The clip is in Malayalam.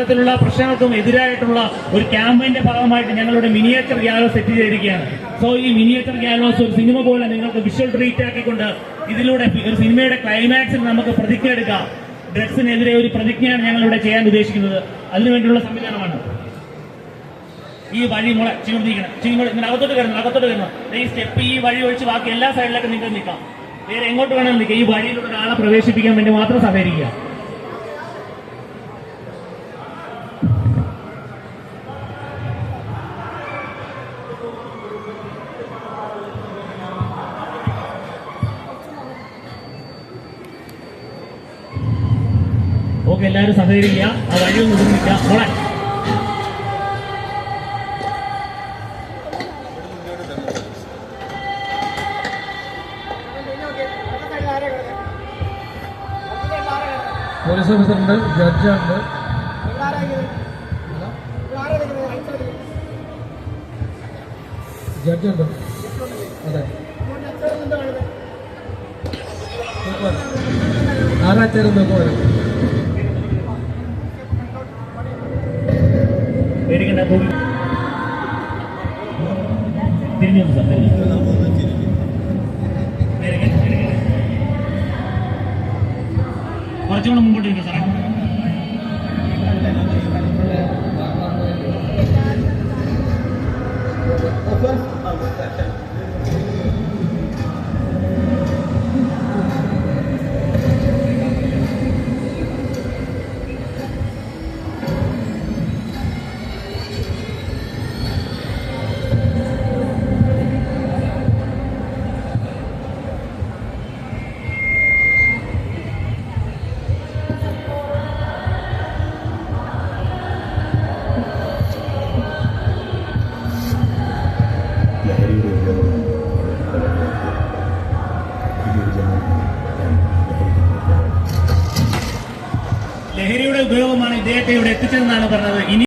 ത്തിലുള്ള പ്രശ്നങ്ങൾക്കും എതിരായിട്ടുള്ള ഒരു ക്യാമ്പയിന്റെ ഭാഗമായിട്ട് ഞങ്ങളുടെ മിനിയേച്ചർ ഗ്യാലോ സെറ്റ് ചെയ്തിരിക്കുകയാണ്. സോ ഈ മിനിയേച്ചർ ഗ്യാലോസ് ഒരു സിനിമ പോലെ നിങ്ങൾക്ക് വിഷ്വൽ ട്രീറ്റ് ആക്കിക്കൊണ്ട് ഇതിലൂടെ ഒരു സിനിമയുടെ ക്ലൈമാക്സിൽ നമുക്ക് പ്രതിജ്ഞ എടുക്കാം. ഡ്രഗ്സിനെതിരെ ഒരു പ്രതിജ്ഞയാണ് ഞങ്ങളിവിടെ ചെയ്യാൻ ഉദ്ദേശിക്കുന്നത്. അതിനുവേണ്ടിയുള്ള സംവിധാനമാണ് ഈ വഴി മുള ചിങ്ങോട്ടിരിക്കണം. ഇങ്ങനെ അകത്തോട്ട് കയറണം. ഈ സ്റ്റെപ്പ് ഈ വഴി ഒഴിച്ച് ബാക്കി എല്ലാ സൈഡിലേക്കും നിങ്ങൾക്ക് നിൽക്കാം. വേറെ എങ്ങോട്ട് വേണമെങ്കിൽ നിൽക്കാം. ഈ വഴിയിലൂടെ ഒരാളെ പ്രവേശിപ്പിക്കാൻ വേണ്ടി മാത്രം സഹകരിക്കുക. ഓക്കെ, എല്ലാവരും സഹകരിക്കുക. ആ വഴിയൊന്നും നിർമ്മിക്കുക. മോളെ പോലീസ് ഓഫീസറുണ്ട്, ജഡ്ജുണ്ട്. ജഡ്ജുണ്ട്. അതെ, ആരാച്ചാരും നോക്കുവാണ്. പേടിക്കണ്ട, തിരിഞ്ഞു സാർ. കുറച്ചുകൂടെ മുമ്പോട്ട് ഇരിക്കും സാറേ. ലഹരിയുടെ ഉപയോഗമാണ് ഇദ്ദേഹത്തെ ഇവിടെ എത്തിച്ചതെന്നാണ് പറഞ്ഞത്. ഇനി